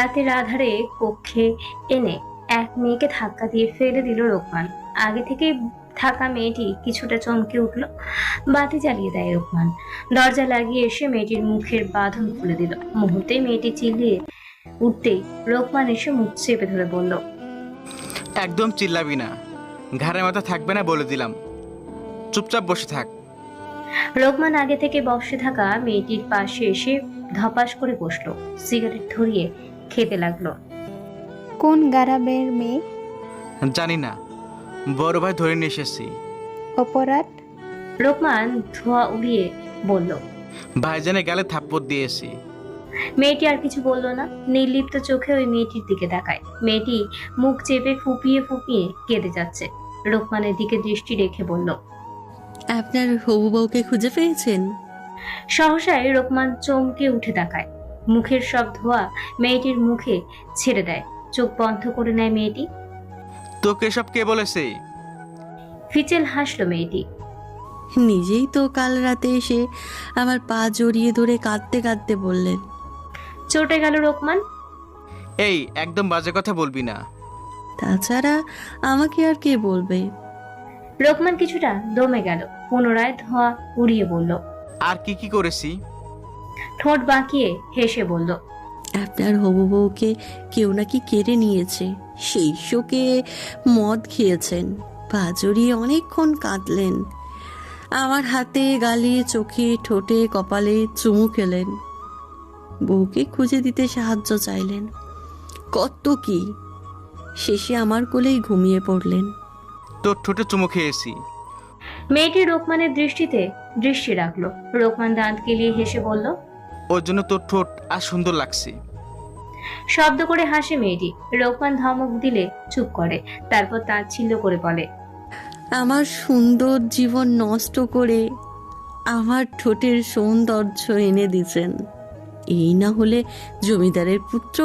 রাতের আধারে কক্ষে এনে এক মেয়েকে ধাক্কা দিয়ে ফেলে দিল রোকমান। আগে থেকে থাকা মেয়েটি কিছুটা চমকে উঠল। বাতি জ্বালিয়ে দেয় রোকমান। দরজা লাগিয়ে এসে মেয়েটির মুখের বাঁধন খুলে দিল। মুহূর্তে মেয়েটি চিল্লিয়ে উঠতেই রোকমান এসে মুখ চেপে ধরে বলল, একদম চিল্লাবি না, ঘাড়ে মাথা থাকবে না বলে দিলাম। চুপচাপ বসে থাক। রোকমান আগে থেকে বসে থাকা মেয়েটির পাশে এসে ধপাস করে বসলো। সিগারেট ধরিয়ে খেতে লাগলো। কোন গারাবের মেয়ে? জানি না, বড় ভাই ধরে নিয়ে এসেছি। অপরাধ? রোকমান ধোঁয়া উড়িয়ে বলল। ভাইজানে গেলে থাপ্পড় দিয়েছি। মেয়েটি আর কিছু বলল না। নির্লিপ্ত চোখে ওই মেয়েটির দিকে তাকায়। মেয়েটি মুখ চেপে ফুপিয়ে ফুপিয়ে কেঁদে যাচ্ছে। রোকমানের দিকে দৃষ্টি রেখে বলল, আপনার হবু বউকে খুঁজে পেয়েছেন? সহসায় রোকমান চমকে উঠে তাকায়। মুখের সব ধোঁয়া মেয়েটির মুখে ছেড়ে দেয়। চোখ বন্ধ করে নেয় মেয়েটি। তোকে সব কে বলেছে? ফিচেল হাসলো মেয়েটি। নিজেই তো কাল রাতে এসে আমার পা জড়িয়ে ধরে কাঁদতে কাঁদতে বললেন। চটে গেল রোকমান। এই একদম বাজে কথা বলবি না। তাছাড়া আমাকে আর কে বলবে? রোকমান কিছুটা দমে গেল। পুনরায় ধোঁয়া উড়িয়ে বলল। আর কি কি করেছি? ঠোঁট বাঁকিয়ে হেসে বলল, আপনার হবু বউকে কেউ নাকি কেড়ে নিয়েছে। সেই শোকে মদ খেয়েছেন, পা জড়িয়ে অনেকক্ষণ কাঁদলেন, আমার হাতে গালে চোখে ঠোঁটে কপালে চুমু খেলেন, বউকে খুঁজে দিতে সাহায্য চাইলেন, কত কি। শেষে আমার কোলেই ঘুমিয়ে পড়লেন। তোর ঠোঁটে চুমু খেয়েছি। মেয়েটি রোকমানের দৃষ্টিতে দৃষ্টি রাখলো। রোকমান দাঁত কেলিয়ে হেসে বলল, ওর জন্য তোর ঠোঁট আর সুন্দর লাগছে। শব্দ করে হাসে মেয়েটি। রোকমান ধমক দিলে চুপ করে। তারপর তাচ্ছিল্য করে বলে, আমার সুন্দর জীবন নষ্ট করে আমার ঠোঁটের সৌন্দর্য এনে দিয়েছেন। এই না হলে জমিদারের পুত্র।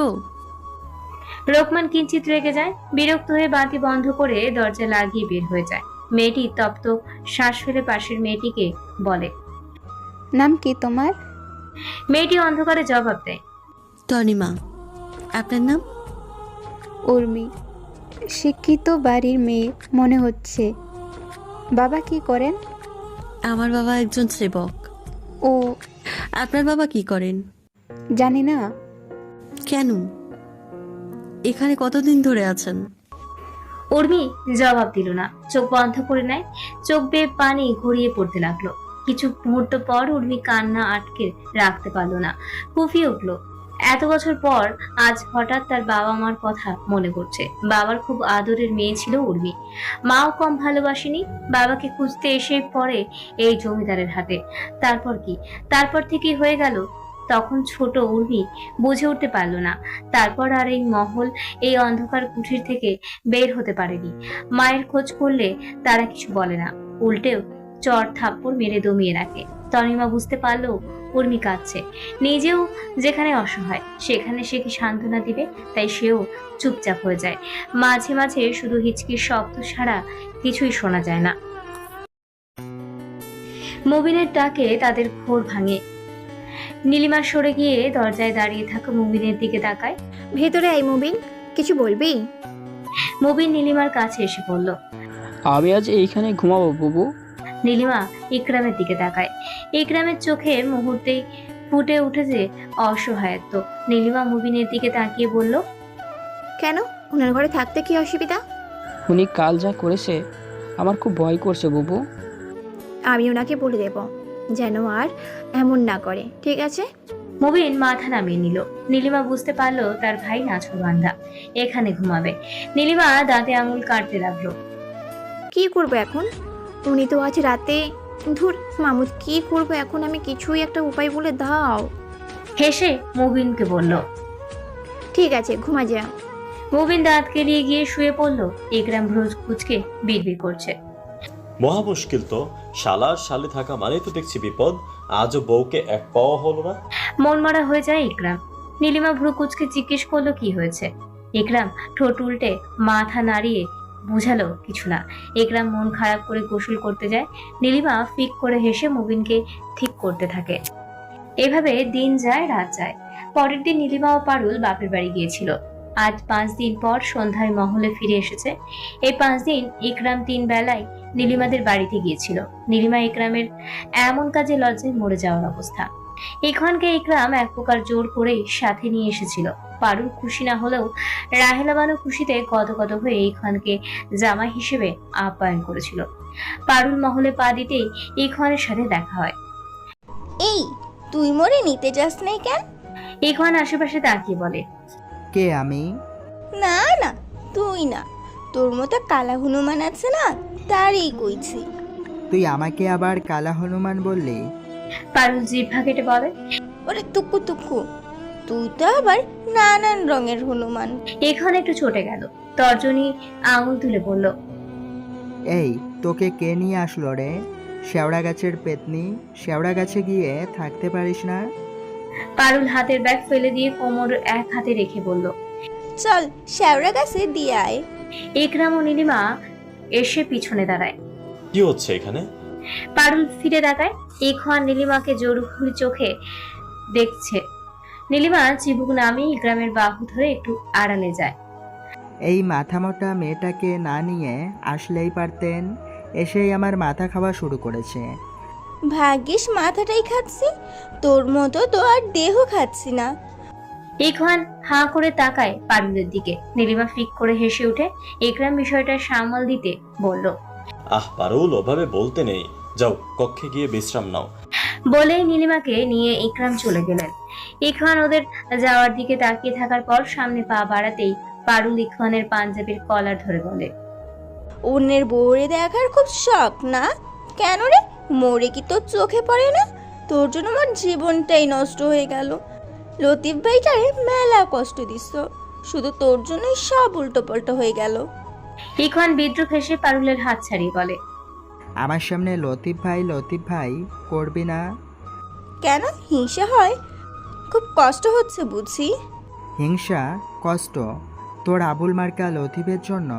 রোকমান কিঞ্চিত রেগে যায়। বিরক্ত হয়ে বাতি বন্ধ করে দরজা লাগিয়ে বের হয়ে যায়। মেয়েটি তপ্ত শ্বাস ফেলে পাশের মেয়েটিকে বলে, নাম কি তোমার? মেয়েটি অন্ধকারে জবাব দেয়, তনিমা। আপনার নাম? উর্মি। শিক্ষিত বাড়ির মেয়ে মনে হচ্ছে। বাবা কি করেন? আমার বাবা একজন সেবক। ও, আপনার বাবা কি করেন? জানি না। কেন? এখানে কতদিন ধরে আছেন? উর্মি জবাব দিল না। চোখ বন্ধ করে নেয়। চোখ বেয়ে পানি গড়িয়ে পড়তে লাগলো। কিছু মুহূর্ত পর উর্মি কান্না আটকে রাখতে পারলো না। কুফিয়ে উঠলো। এত বছর পর আজ হঠাৎ তার বাবা মার কথা মনে করছে। বাবার খুব আদরের মেয়ে ছিল উর্মি। মাও কম ভালোবাসেনি। বাবাকে খুঁজতে এসে পড়ে এই জমিদারের হাতে। তারপর কি? তারপর থেকে হয়ে গেল। তখন ছোট উর্মি বুঝে উঠতে পারলো না। তারপর আর এই মহল, এই অন্ধকার কুঠির থেকে বের হতে পারেনি। মায়ের খোঁজ করলে তারা কিছু বলে না, উল্টেও চর থাপ্পড় মেরে দমিয়ে রাখে। তনিমা বুঝতে পারলো উর্মি কাঁদছে। নিজেও যেখানে অসহায় সেখানে সে কি সান্ত্বনা দিবে? তাই সেও চুপচাপ হয়ে যায়। মাঝে মাঝে শুধু হিচকির শব্দ ছাড়া কিছুই শোনা যায় না। মুবিনের ডাকে তাদের ঘোর ভাঙে। নীলিমা সরে গিয়ে দরজায় দাঁড়িয়ে থাকা মুবিনের দিকে তাকায়। ভেতরে আই মুবিন, কিছু বলবি? মুবিন নীলিমার কাছে এসে বলল, আমি আজ এইখানে ঘুমাবো বুবু। নীলিমা ইকরামের দিকে তাকায়। ইকরামের চোখে মুহূর্তেই ফুটে উঠেছে অসহায়ত্ব। নীলিমা মুবিনের দিকে তাকিয়ে বলল, কেন, ওনার ঘরে থাকতে কি অসুবিধা? উনি কাল যা করেছে আমার খুব ভয় করছে বুবু। আমি ওনাকে বলে দেব যেন আর এমন না করে, ঠিক আছে? মুবিন মাথা নামিয়ে নিল। নীলিমা বুঝতে পারলো তার ভাই নাছোড়বান্ধা, এখানে ঘুমাবে। নীলিমা দাঁতে আঙুল কাটতে লাগলো। কি করবো এখন? উনি তো আজ রাতে, ধুর মামুদ, কি করবো এখন আমি? কিছুই একটা উপায় বলে দাও। হেসে মুবিনকে বলল, ঠিক আছে, ঘুমা যা। মুবিন দাঁত কেলিয়ে গিয়ে শুয়ে পড়লো। ইকরাম ভ্রুজ কুচকে বিড়বিড় করছে, মহা মুশকিল তো। শালার শালি থাকা মানেই তো দেখছি বিপদ। আজও বউকে এক পাওয়া হলো না। মন মরা হয়ে যায় ইকরাম। নীলিমা ভ্রু কুচকে জিজ্ঞেস করলো কি হয়েছে। ইকরাম ঠোঁট উল্টে মাথা নাড়িয়ে বুঝালো কিছু না। ইকরাম মন খারাপ করে গোসল করতে যায়। নীলিমা ফিক করে হেসে মুবিনকে ঠিক করতে থাকে। এভাবে দিন যায় রাত যায়। পরের দিন নীলিমা ও পারুল বাপের বাড়ি গিয়েছিল। আজ 5 দিন পর সন্ধ্যায় মহলে ফিরে এসেছে। এই 5 দিন ইকরাম 3 বেলায় নীলিমাদের বাড়িতে গিয়েছিল। নীলিমা ইকরামের এমন কাজে লজ্জায় মরে যাওয়ার অবস্থা। ইখওয়ানকে ইকরাম এক প্রকার জোর করেই সাথে নিয়ে এসেছিল। পারুল খুশি না হলেও রাহেলা বানু খুশিতে গদগদ হয়ে ইখওয়ানকে জামাই হিসেবে আপ্যায়ন করেছিল। পারুল মহলে পা দিতেই ইখওয়ানের সাথে দেখা হয়। এই তুই মোরে নিতে যাস নাই কেন? ইখওয়ান আশেপাশে তাকিয়ে বলে, কে আমি? না না, তুই না, তোর মতো কালা হনুমান আছে না, তারই কইছি। তুই আমাকে আবার কালা হনুমান বললি? পারুল জিহ্বা কেটে বলে। ওরে তুকু তুকু, তুই তো আবার নানান রঙের হনুমান। ইখওয়ান একটু চটে গেল, তর্জনী আঙুল তুলে বলল, এই তোকে কে নিয়ে আসলো রে? শেওড়া গাছের পেতনি, শেওড়া গাছে গিয়ে থাকতে পারিস না? পারুল হাতের ব্যাগ ফেলে দিয়ে কোমর এক হাতে রেখে বলল। চল শেওড়া গাছে দিয়ে আয়। ইকরাম ও নীলিমা এসে পিছনে দাঁড়ায়। কি হচ্ছে এখানে? পারুল ফিরে তাকায়। ইখওয়ান নীলিমাকে জোরুরি চোখে দেখছে। নীলিমা চিবুক নামিয়ে ইকরামের বাহু ধরে একটু আড়ালে যায়। এই মাথামোটা মেয়েটাকে না নিয়ে আসলেই পারতেন। এসেই আমার মাথা খাওয়া শুরু করেছে। ভাগ্যিস মাথাটাই খাচ্ছি, তোর মতো তো আর দেহ খাচ্ছি না। ইখওয়ান হাঁ করে তাকায় পারুলের দিকে। নীলিমা ফিক করে হেসে উঠে ইকরাম বিষয়টা সামাল দিতে বলল, আহ পারুল, ওভাবে বলতে নেই, যাও কক্ষে গিয়ে বিশ্রাম নাও। বলেই নীলিমাকে নিয়ে ইকরাম চলে গেলেন। ইখওয়ান ওদের যাওয়ার দিকে তাকিয়ে থাকার পর সামনে পা বাড়াতেই পারুল ইখওয়ানের পাঞ্জাবির কলার ধরে বলে, অন্যের বউরে দেখার খুব শখ না? কেন রে, মোরে কি তোর চোখে পড়ে না? তোর জন্য আমার জীবনটাই নষ্ট হয়ে গেল। লতিফ ভাইটারে মেলা কষ্ট দিস, শুধু তোর জন্যই সব উল্টো পাল্টো হয়ে গেল। ইখওয়ান বিদ্রুপ হেসে পারুলের হাত ছাড়িয়ে বলে, আমার সামনে লতিফ ভাই করবি না। কেন, হিংসা হয়? খুব কষ্ট হচ্ছে বুঝি? হিংসা কষ্ট তোর আবুল মার্কা লতিফের জন্য?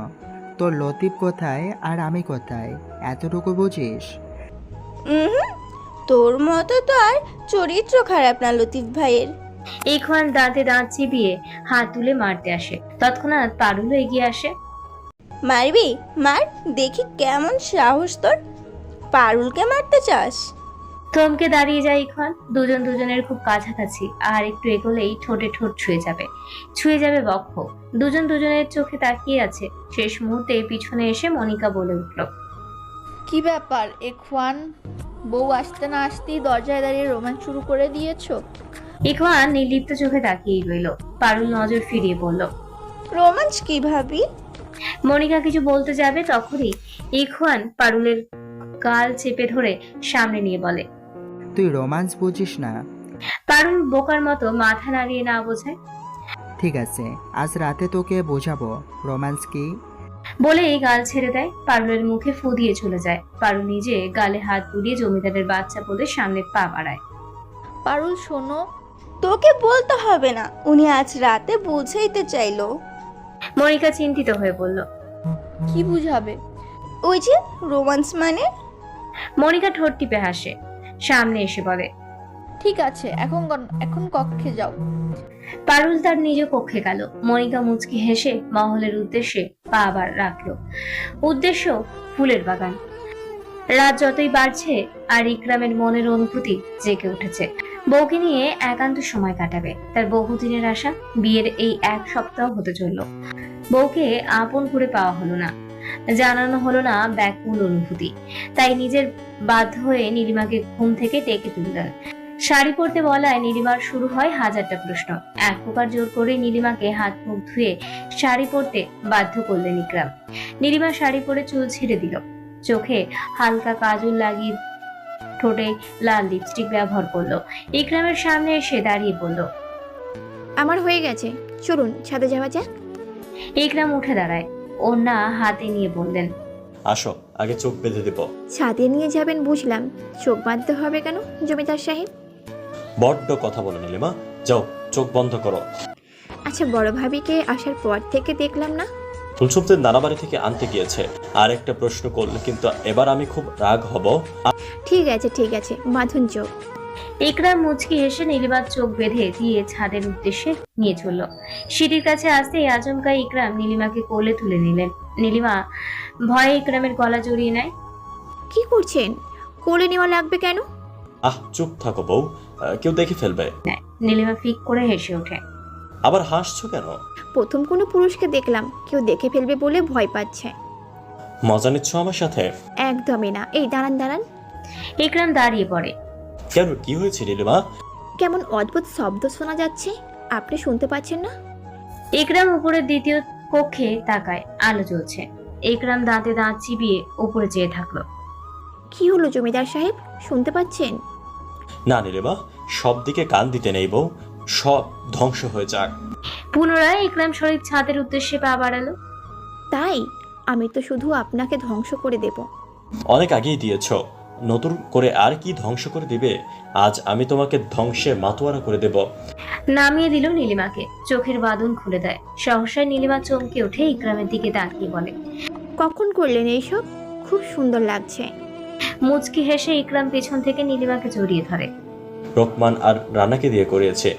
তোর লতিফ কোথায় আর আমি কোথায়, এতটুকু বুঝিস? তোর মতো তো আর চরিত্র খারাপ না লতিফ ভাইয়ের। ইখওয়ান দাঁতে দাঁত চিবিয়ে হাত তুলে মারতে আসে। তৎক্ষণাৎ পারুল এগিয়ে আসে। মারবি? মার দেখি কেমন সাহস তোর, পারুলকে মারতে চাস? থমকে দাঁড়িয়ে যায় ইখওয়ান। দুজন দুজনের খুব কাছাকাছি, আর একটু এগোলেই ঠোঁটে ঠোঁট ছুঁয়ে যাবে বক্ষ। দুজন দুজনের চোখে তাকিয়ে আছে। শেষ মুহূর্তে পিছনে এসে মনিকা বলে উঠল, কি ব্যাপার ইখওয়ান, বউ আসতে না আসতেই দরজায় দাঁড়িয়ে রোম্যান্স শুরু করে দিয়েছো? ইখওয়ান নির্লিপ্ত চোখে তাকিয়েই রইল। পারুল নজর ফিরিয়ে বলল, রোমাঞ্চ কি ভাবি? মনিকা কিছু বলতে যাবে তখনই ইখওয়ান পারুলের গাল চেপে ধরে সামনে নিয়ে বলে, তুই রোমান্স বুঝিস না? পারুল বোকার মতো মাথা নাড়িয়ে না বোঝায়। ঠিক আছে, আজ রাতে তোকে বোঝাবো রোমান্স কি। বলেই গাল ছেড়ে দেয়। পারুলের মুখে ফু দিয়ে চলে যায়। পারুল নিজে গালে হাত বুলিয়ে জমিদারের বাচ্চা বলে সামনে পা বাড়ায়। পারুল শোনো। তোকে বলতে হবে না, উনি আজ রাতে বুঝাইতে চাইলো। মনিকা চিন্তিত হয়ে বলল, কি বুঝাবে? ওই যে রোমান্স মানে। মনিকা ঠোঁট টিপে হাসে। সামনে এসে বলে, ঠিক আছে, এখন কক্ষে যাও। পারুল তার নিজ কক্ষে গেল। মনিকা মুচকি হেসে মহলের উদ্দেশ্যে পা আবার রাখলো। উদ্দেশ্য ফুলের বাগান। রাত যতই বাড়ছে আর ইকরামের মনের অনুভূতি জেগে উঠেছে। বউকে নিয়ে একান্ত সময় কাটাবে। তার বহুদিনের আশা বিয়ের এই 1 সপ্তাহ হতে চলল। বউকে আপন করে পাওয়া হলো না, জানানো হলো না ব্যাকুল অনুভূতি। তাই নিজের বাধ্য হয়ে নীলিমাকে ঘুম থেকে ডেকে তুললেন। শাড়ি পরতে বলায় নীলিমার শুরু হয় হাজারটা প্রশ্ন। এক প্রকার জোর করে নীলিমাকে হাত মুখ ধুয়ে শাড়ি পরতে বাধ্য করলেন ইকরাম। নীলিমা শাড়ি পরে চুল ছেড়ে দিল। চোখে হালকা কাজল লাগিয়ে ঠোঁটে লাল লিপস্টিক ব্যবহার করলো। ইকরামের সামনে এসে দাঁড়িয়ে বলল, আমার হয়ে গেছে, চলুন ছাদে যাওয়া যাক। ইকরাম উঠে দাঁড়ায়, ওড়না হাতে নিয়ে বললেন, আসো, আগে চোখ বেঁধে দেব। ছাদে নিয়ে যাবেন বুঝলাম, চোখ বাঁধতে হবে কেন জমিদার সাহেব? বড্ড কথা বলে নীলিমা, যাও চোখ বন্ধ করো। আচ্ছা, বড় ভাবিকে আসার পর থেকে দেখলাম না। ফুলসুমদের নানা বাড়ি থেকে আনতে গিয়েছে। আর একটা প্রশ্ন করলে কিন্তু এবার আমি খুব রাগ হব। ঠিক আছে বাঁধুন চোখ। ইকরাম মুচকি হেসে নীলিমার চোখ বেঁধে দিয়ে ছাদের উদ্দেশ্যে নিয়ে চলল। সিঁড়ির কাছে আসতেই আচমকা ইকরাম নীলিমাকে কোলে তুলে নিলেন। নীলিমা ভয়ে ইকরামের গলা জড়িয়ে নেয়। কি করছেন? কোলে নেওয়া লাগবে কেন? চুপ থাকো বউ, কেউ দেখে ফেলবে। নীলিমা ফিক করে হেসে ওঠে। আবার হাসছো কেন? প্রথম কোনো পুরুষকে দেখলাম কেউ দেখে ফেলবে বলে ভয় পাচ্ছে। মজা নিচ্ছ আমার সাথে? একদমই না। এই দাঁড়ান দাঁড়ান। ইকরাম দাঁড়িয়ে পড়ে। কেন, কি হয়েছে নীলিমা? কেমন অদ্ভুত শব্দ শোনা যাচ্ছে, আপনি শুনতে পাচ্ছেন না? ইকরাম উপরের দ্বিতীয় কক্ষে তাকায়, আলো জ্বলছে। ইকরাম দাঁতে দাঁত চিবিয়ে উপরে চেয়ে থাকলো। কি হলো জমিদার সাহেব, শুনতে পাচ্ছেন? না নীলিমা, সব দিকে কান দিতে নেই বউ, সব ধ্বংস হয়ে যাক। পুনরায় ইকরাম শরীর ছাদের উদ্দেশ্যে পা বাড়ালো। তাই আমি তো শুধু আপনাকে ধ্বংস করে দেব। অনেক আগেই দিয়েছ, নতুন করে আর কি ধ্বংস করে দিবে? আজ আমি তোমাকে ধ্বংসে মাতোয়ারা করে দেব। নামিয়ে দিল নীলিমাকে, চোখের বাঁধন খুলে দেয়। সহসায় নীলিমা চমকে উঠে ইকরামের দিকে তাকিয়ে বলে, কখন করলেন এইসব? খুব সুন্দর লাগছে। মুচকি হেসে ইকরাম পেছন থেকে নীলিমাকে জড়িয়ে ধরে। রহমান আর রানাকে দিয়ে করিয়েছে।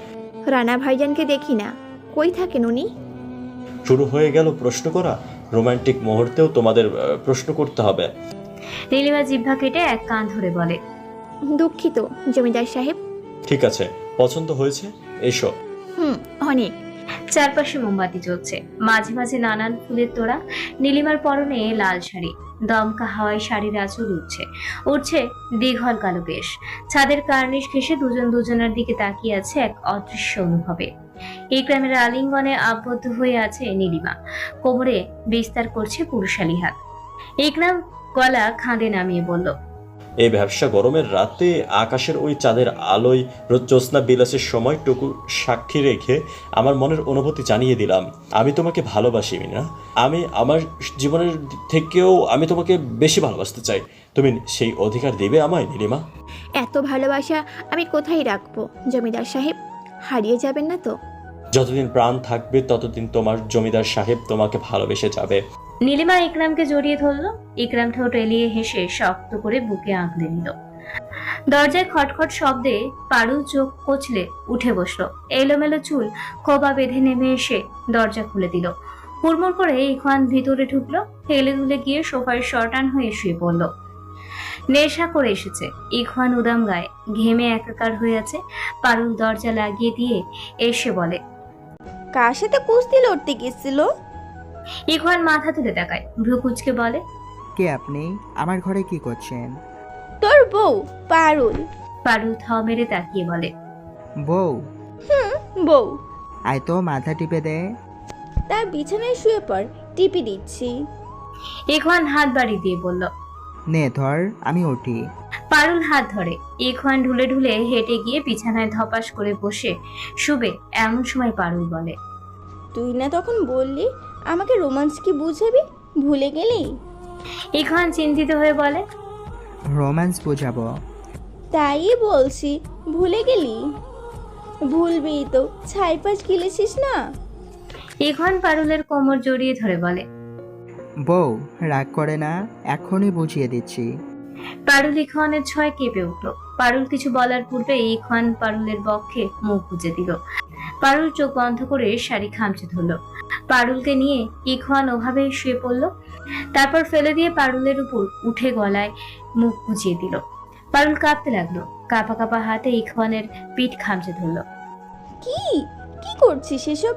রানা ভাইজানকে দেখি না, কই থাকেন উনি? শুরু হয়ে গেল প্রশ্ন করা। রোমান্টিক মুহূর্তেও তোমাদের প্রশ্ন করতে হবে। নীলিমা জিহ্বা কেটে এক কান ধরে বলে, দুঃখিত জমিদার সাহেব। ঠিক আছে, পছন্দ হয়েছে, এসো। অনেক। চারপাশে মোমবাতি জ্বলছে, মাঝে মাঝে নানান ফুলের তোড়া। নীলিমার পরনে লাল শাড়ি, দমকা হাওয়ায় শাড়ির আঁচল উঠছে দীঘল কালো কেশ। ছাদের কার্নিশ ঘেঁষে দুজন দুজনের দিকে তাকিয়ে আছে এক অদৃশ্য অনুভবে। ইকরামের আলিঙ্গনে আবদ্ধ হয়ে আছে নীলিমা, কোমরে বিস্তার করছে পুরুষালী হাত। ইকরাম গলা খাঁদে নামিয়ে বলল, এই ব্যবসা গরমের রাতে আকাশের ওই চাঁদের আলোয় জ্যোৎস্না বিলাসের সময়টুকু সাক্ষী রেখে আমার মনের অনুভূতি জানিয়ে দিলাম। আমি তোমাকে ভালোবাসি মিনা, আমি আমার জীবনের থেকেও আমি তোমাকে বেশি ভালোবাসতে চাই। তুমি সেই অধিকার দেবে আমায় নীলিমা? এত ভালোবাসা আমি কোথায় রাখবো জমিদার সাহেব? হারিয়ে যাবেন না তো? যতদিন প্রাণ থাকবে ততদিন তোমার জমিদার সাহেব তোমাকে ভালোবেসে যাবে। নীলিমা ইকরামকে জড়িয়ে ধরল। ইকরাম ঠোঁট এলিয়ে হেসে শক্ত করে বুকে আঁকড়ে নিল। দরজায় খটখট শব্দে পারুল চোখ কচলে উঠে বসলো। এলোমেলো চুল খোপা বেঁধে নেমে এসে দরজা খুলে দিল। হুড়মুড় করে ইখওয়ান ভিতরে ঢুকলো। হেলে দুলে গিয়ে সোফায় শটান হয়ে শুয়ে পড়ল। নেশা করে এসেছে। ইখওয়ান উদাম গায়ে ঘেমে একাকার হয়ে আছে। পারুল দরজা লাগিয়ে দিয়ে এসে বলে, কার সাথে কুস্তি লড়তে গেছিল? ইখওয়ান মাথা তুলে তাকায়, ভ্রু কুঁচকে বলে, কে আপনি? আমার ঘরে কি করছেন? তোর বউ পারুল। পারুল থাও মেরে তাকিয়ে বলে, বউ? বউ। আয় তো, মাথা টিপে দে। তার বিছানায় শুয়ে পড়, টিপি দিচ্ছি। ইখওয়ান হাত বাড়িয়ে দিয়ে বলল, নে ধর, আমি উঠি। পারুল হাত ধরে। ইখওয়ান ঢুলে ঢুলে হেঁটে গিয়ে বিছানায় ধপাস করে বসে শুবে। এমন সময় পারুল বলে, তুই না তখন বললি আমাকে রোমান্স কি বুঝাবি, ভুলে গেলি? ইখওয়ান চিন্তিত হয়ে বলে, রোম্যান্স বোঝাবো? তাই বলছি, ভুলে গেলি? ভুলবি তো, ছাইপাশ গিলেছিস না। ইখওয়ান পারুলের কোমর জড়িয়ে ধরে বলে, বউ রাগ করে না, এখনই বুঝিয়ে দিচ্ছি। পারুল ইখওয়ানের ছয় কেঁপে উঠল। পারুল কিছু বলার পূর্বে ইখওয়ান পারুলের বক্ষে মুখ গুজে দিল। পারুল চোখ বন্ধ করে শাড়ি খামচে ধরল। পারুলকে নিয়ে ইখওয়ান ওভাবে শুয়ে পড়ল। তারপর ফেলে দিয়ে পারুলের উপর উঠে গলায় মুখ গুজিয়ে দিল। পারুল কাঁপতে লাগলো। কাঁপা কাঁপা হাতে ইখওয়ানের পিঠ খামচে ধরল। কি কি করছিস এসব?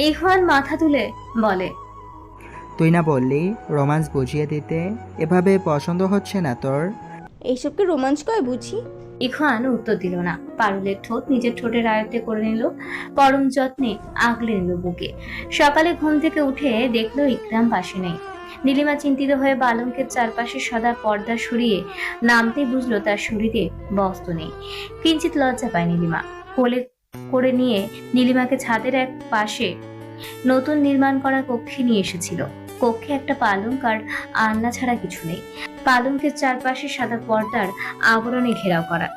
ইখওয়ান মাথা তুলে বলে, তুই না বললি রোম্যান্স বুঝিয়ে দিতে? এভাবে পছন্দ হচ্ছে না তোর? এইসবকে রোমাঞ্চ কয় বুঝি? ইখওয়ান উত্তর দিল না। পারুলের ঠোঁট নিজের ঠোঁটের আয়ত্তে করে নিল, পরম যত্নে আগলে নিল বুকে। সকালে ঘুম থেকে উঠে দেখলো ইকরাম পাশে নেই। নীলিমা চিন্তিত হয়ে বালঙ্কের চারপাশে সাদা পর্দা সরিয়ে নামতেই বুঝলো তার শরীরে বস্ত্র নেই। কিঞ্চিত লজ্জা পায় নীলিমা। কোলে করে নিয়ে নীলিমাকে ছাদের এক পাশে নতুন নির্মাণ করা কক্ষে নিয়ে এসেছিল। কক্ষে একটা পালঙ্ক আর আলনা ছাড়া কিছু নেই। পালঙ্কের চারপাশে সাদা পর্দার আবরণে ঘেরাও করা।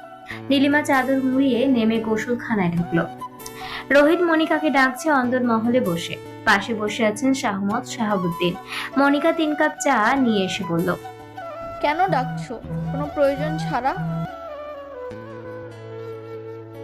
নীলিমা চাদর মুড়িয়ে নেমে গোসলখানায় ঢুকলো। রোহিত মনিকাকে ডাকছে অন্দর মহলে বসে। পাশে বসে আছেন শাহমত শাহাবুদ্দিন। মনিকা 3 কাপ চা নিয়ে এসে বলল, কেন ডাকছো? কোনো প্রয়োজন ছাড়া?